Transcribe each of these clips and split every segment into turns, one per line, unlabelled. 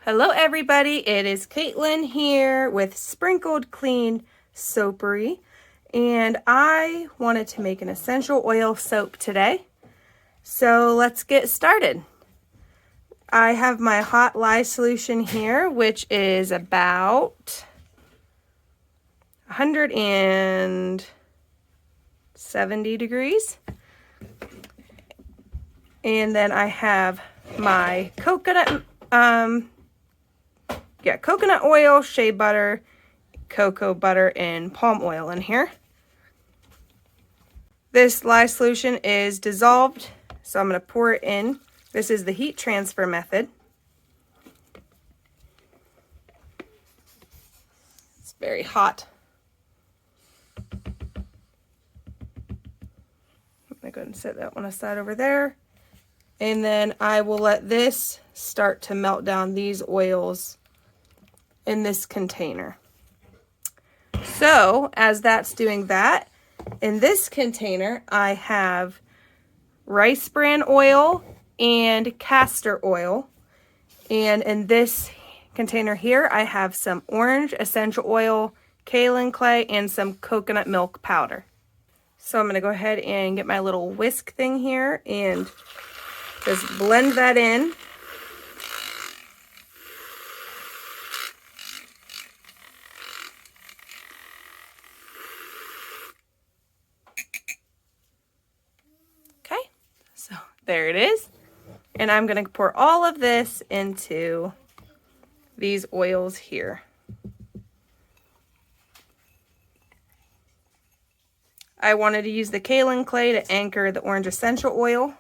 Hello everybody, it is Caitlin here with Sprinkled Clean Soapery, and I wanted to make an essential oil soap today. So let's get started. I have my hot lye solution here, which is about 170 degrees. And then I have my coconut oil, shea butter, cocoa butter, and palm oil in here. This lye solution is dissolved, so I'm going to pour it in. This is the heat transfer method. It's very hot. I'm going to go ahead and set that one aside over there. And then I will let this start to melt down these oils in this container. So as that's doing that, in this container I have rice bran oil and castor oil, and in this container here I have some orange essential oil, kaolin clay, and some coconut milk powder. So I'm going to go ahead and get my little whisk thing here and just blend that in. Okay, so there it is. And I'm going to pour all of this into these oils here. I wanted to use the kaolin clay to anchor the orange essential oil,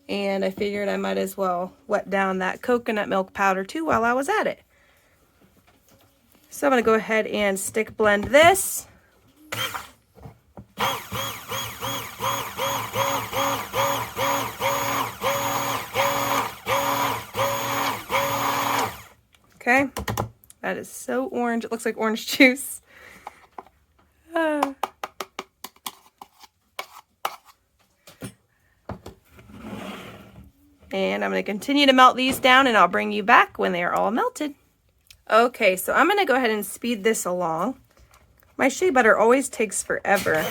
and I figured I might as well wet down that coconut milk powder too while I was at it. So I'm going to go ahead and stick blend this. Okay, that is so orange. It looks like orange juice. And I'm going to continue to melt these down, and I'll bring you back when they are all melted. Okay, so I'm going to go ahead and speed this along. My shea butter always takes forever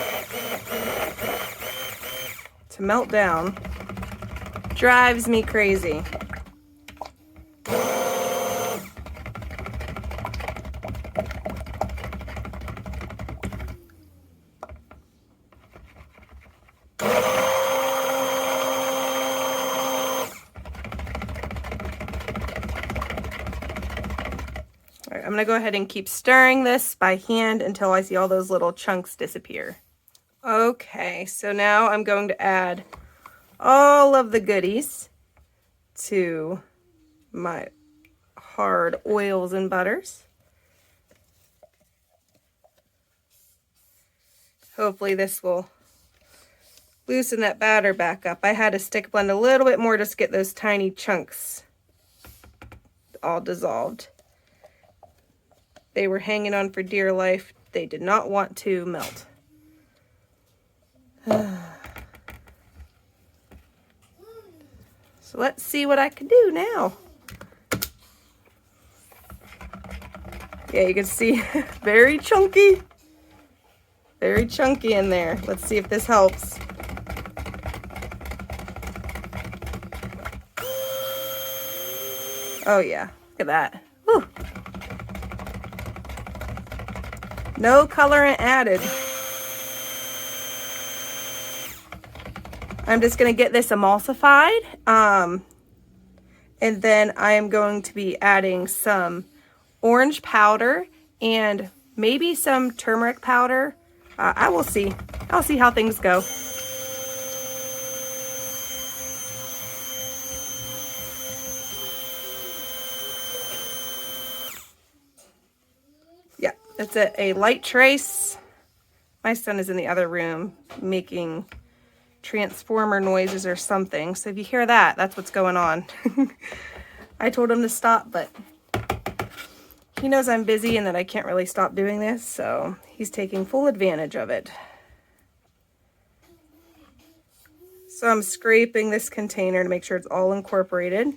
to melt down. Drives me crazy. I'm going to go ahead and keep stirring this by hand until I see all those little chunks disappear. Okay, so now I'm going to add all of the goodies to my hard oils and butters. Hopefully this will loosen that batter back up. I had to stick blend a little bit more just to get those tiny chunks all dissolved. They were hanging on for dear life. They did not want to melt. So let's see what I can do now. Yeah, you can see very chunky in there. Let's see if this helps. Oh yeah, look at that. Whew. No colorant added. I'm just going to get this emulsified. And then I am going to be adding some orange powder and maybe some turmeric powder. I will see. I'll see how things go. Yeah, it's a light trace. My son is in the other room making transformer noises or something. So if you hear that, that's what's going on. I told him to stop, but he knows I'm busy and that I can't really stop doing this, so he's taking full advantage of it. So I'm scraping this container to make sure it's all incorporated.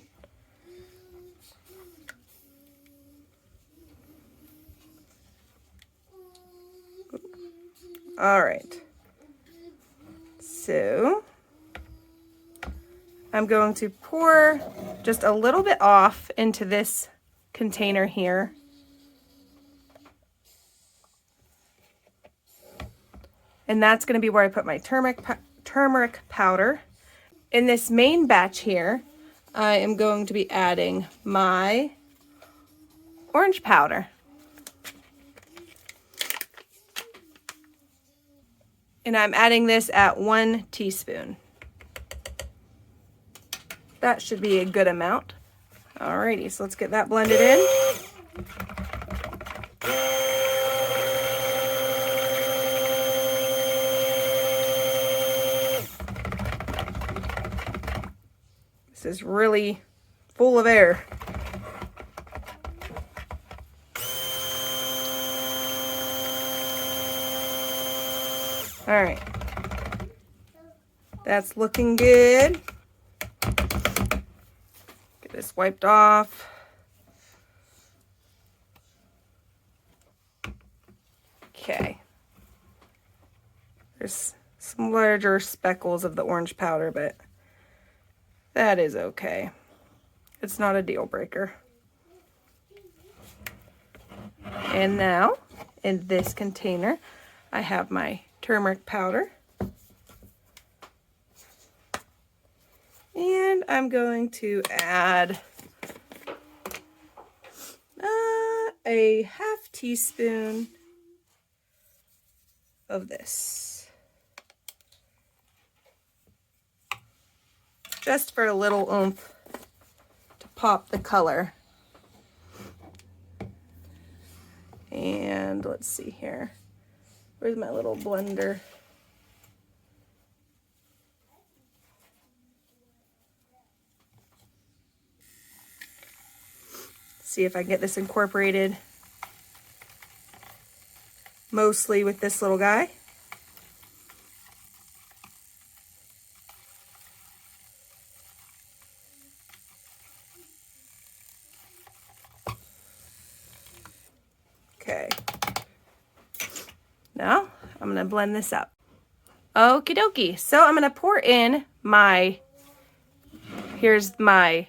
All right. So I'm going to pour just a little bit off into this container here. And that's going to be where I put my turmeric powder. In this main batch here, I am going to be adding my orange powder. And I'm adding this at 1 teaspoon. That should be a good amount. Alrighty, so let's get that blended in. This is really full of air. All right, that's looking good. Get this wiped off. Okay. There's some larger speckles of the orange powder, but that is okay. It's not a deal breaker. And now, in this container, I have my turmeric powder. And I'm going to add a half teaspoon of this. Just for a little oomph to pop the color. And let's see here. Where's my little blender? See if I can get this incorporated mostly with this little guy. Okay. Now I'm going to blend this up. Okie dokie. So I'm going to pour in here's my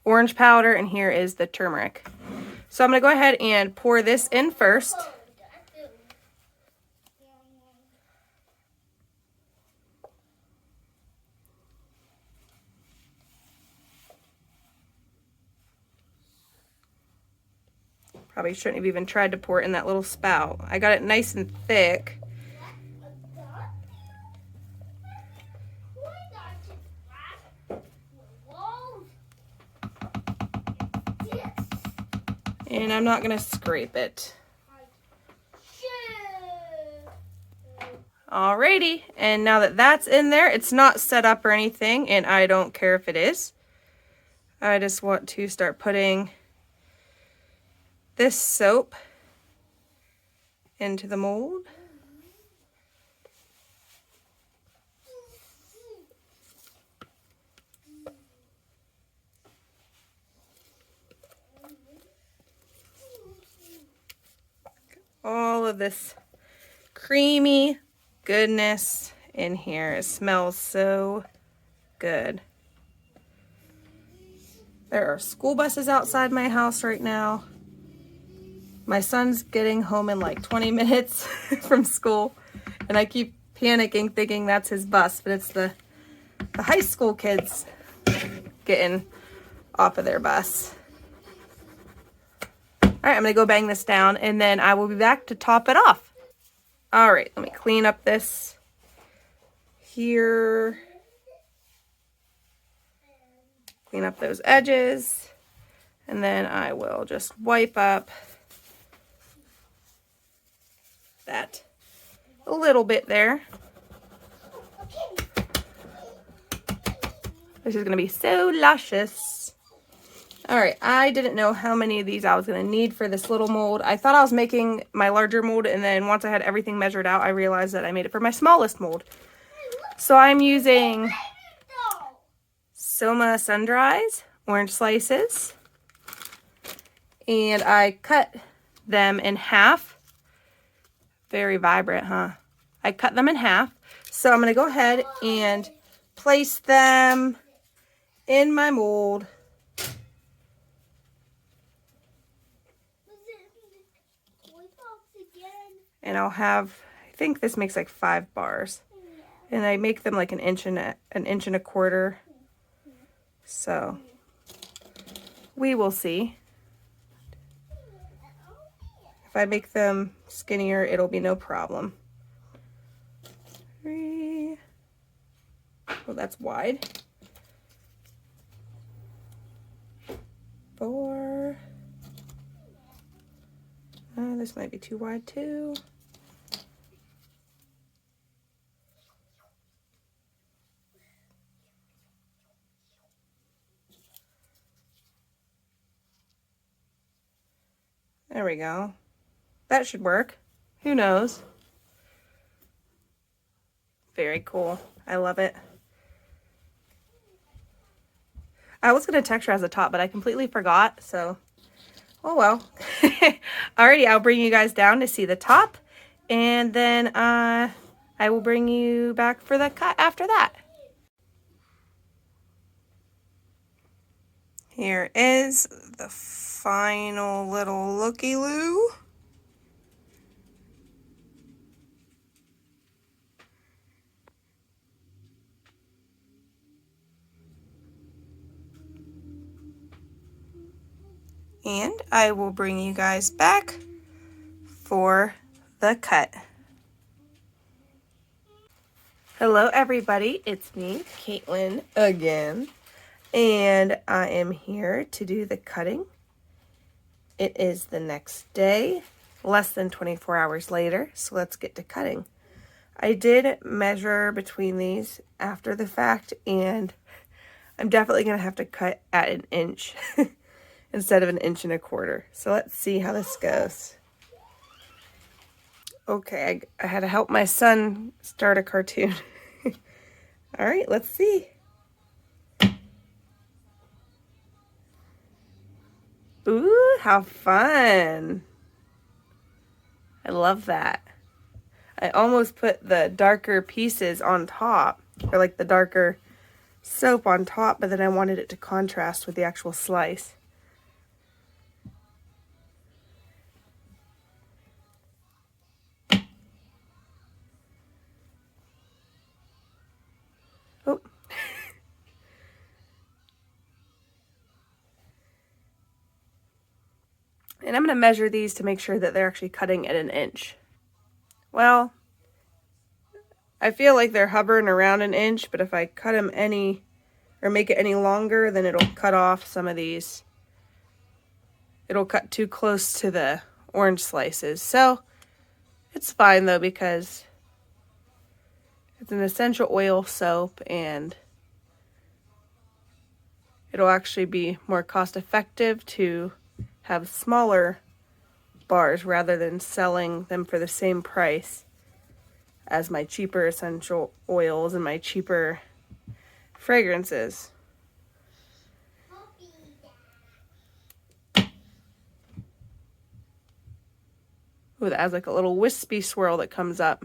orange powder, and here is the turmeric. So I'm going to go ahead and pour this in first. Probably shouldn't have even tried to pour it in that little spout. I got it nice and thick. And I'm not going to scrape it. Alrighty, and now that that's in there, it's not set up or anything, and I don't care if it is. I just want to start putting this soap into the mold. All of this creamy goodness in here. It smells so good. There are school buses outside my house right now. My son's getting home in like 20 minutes from school, and I keep panicking thinking that's his bus, but it's the high school kids getting off of their bus. All right, I'm gonna go bang this down, and then I will be back to top it off. All right, let me clean up this here. Clean up those edges, and then I will just wipe up that a little bit there. This is gonna be so luscious. All right, I didn't know how many of these I was gonna need for this little mold. I thought I was making my larger mold, and then once I had everything measured out, I realized that I made it for my smallest mold. So I'm using Soma Sun-Dries, orange slices, and I cut them in half. Very vibrant, huh? I cut them in half. So I'm going to go ahead and place them in my mold. And I'll have, I think this makes like 5 bars. And I make them like an inch and a quarter. So we will see. If I make them skinnier, it'll be no problem. 3. Oh, that's wide. 4. Oh, this might be too wide too. There we go. That should work. Who knows? Very cool. I love it. I was going to texture as a top, but I completely forgot, so oh well. Alrighty, I'll bring you guys down to see the top, and then I will bring you back for the cut after that. Here is the final little looky-loo. And I will bring you guys back for the cut. Hello everybody, it's me, Caitlin, again. And I am here to do the cutting. It is the next day, less than 24 hours later, so let's get to cutting. I did measure between these after the fact, and I'm definitely going to have to cut at an inch instead of an inch and a quarter. So let's see how this goes. Okay, I had to help my son start a cartoon. All right, let's see. Ooh, how fun. I love that. I almost put the darker pieces on top, or like the darker soap on top, but then I wanted it to contrast with the actual slice. Oh. And I'm going to measure these to make sure that they're actually cutting at an inch. Well, I feel like they're hovering around an inch, but if I cut them any, or make it any longer, then it'll cut off some of these. It'll cut too close to the orange slices. So it's fine though, because it's an essential oil soap and it'll actually be more cost effective to have smaller bars rather than selling them for the same price as my cheaper essential oils and my cheaper fragrances. Ooh, that has like a little wispy swirl that comes up.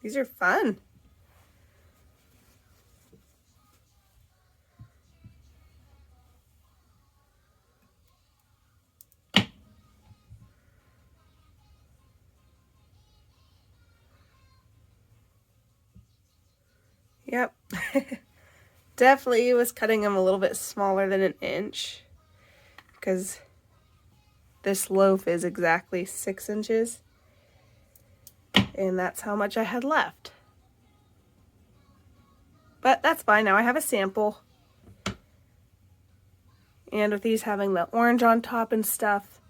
These are fun. Yep. Definitely was cutting them a little bit smaller than an inch because this loaf is exactly 6 inches and that's how much I had left. But that's fine. Now I have a sample. And with these having the orange on top and stuff,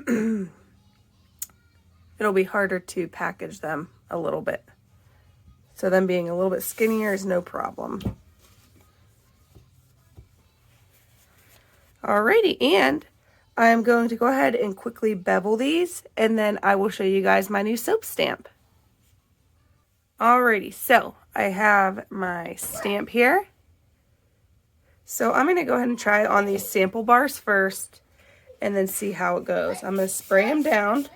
it'll be harder to package them a little bit. So them being a little bit skinnier is no problem. Alrighty, and I'm going to go ahead and quickly bevel these, and then I will show you guys my new soap stamp. Alrighty, so I have my stamp here. So I'm going to go ahead and try on these sample bars first, and then see how it goes. I'm going to spray them down.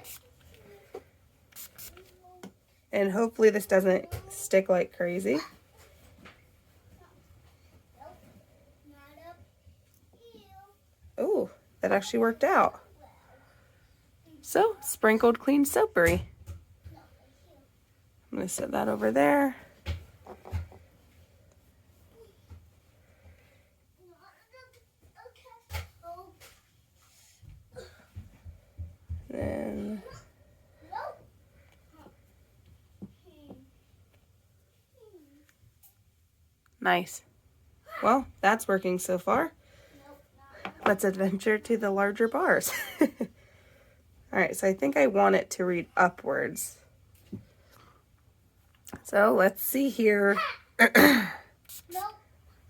And hopefully this doesn't stick like crazy. Oh, that actually worked out. So, sprinkled clean soapery. I'm going to set that over there. Then nice. Well, that's working so far. Let's adventure to the larger bars. Alright, so I think I want it to read upwards. So let's see here. I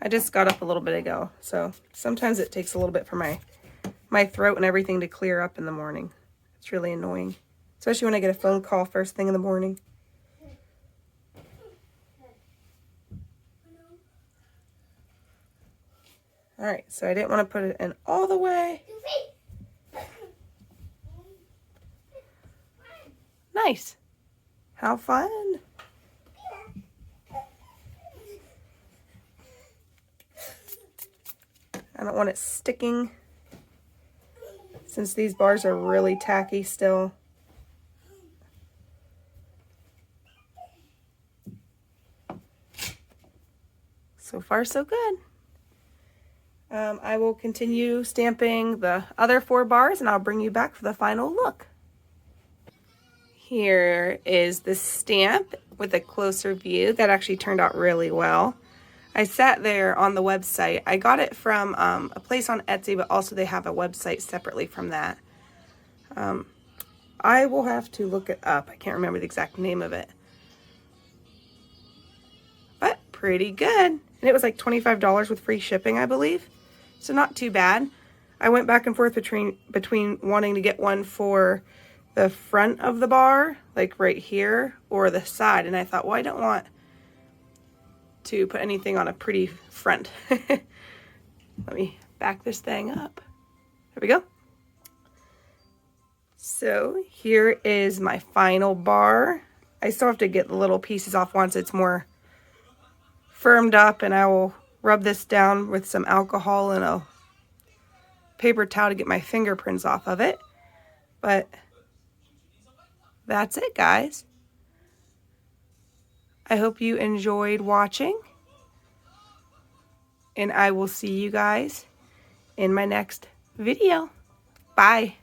just got up a little bit ago, so sometimes it takes a little bit for my throat and everything to clear up in the morning. It's really annoying, especially when I get a phone call first thing in the morning. Alright, so I didn't want to put it in all the way. Nice. How fun. I don't want it sticking since these bars are really tacky still. So far, so good. I will continue stamping the other 4 bars and I'll bring you back for the final look. Here is the stamp with a closer view. That actually turned out really well. I sat there on the website. I got it from a place on Etsy, but also they have a website separately from that. I will have to look it up. I can't remember the exact name of it. But pretty good. And it was like $25 with free shipping, I believe. So not too bad. I went back and forth between wanting to get one for the front of the bar, like right here, or the side. And I thought, well, I don't want to put anything on a pretty front. Let me back this thing up. There we go. So here is my final bar. I still have to get the little pieces off once it's more firmed up, and I will rub this down with some alcohol and a paper towel to get my fingerprints off of it. But that's it, guys. I hope you enjoyed watching, and I will see you guys in my next video. Bye.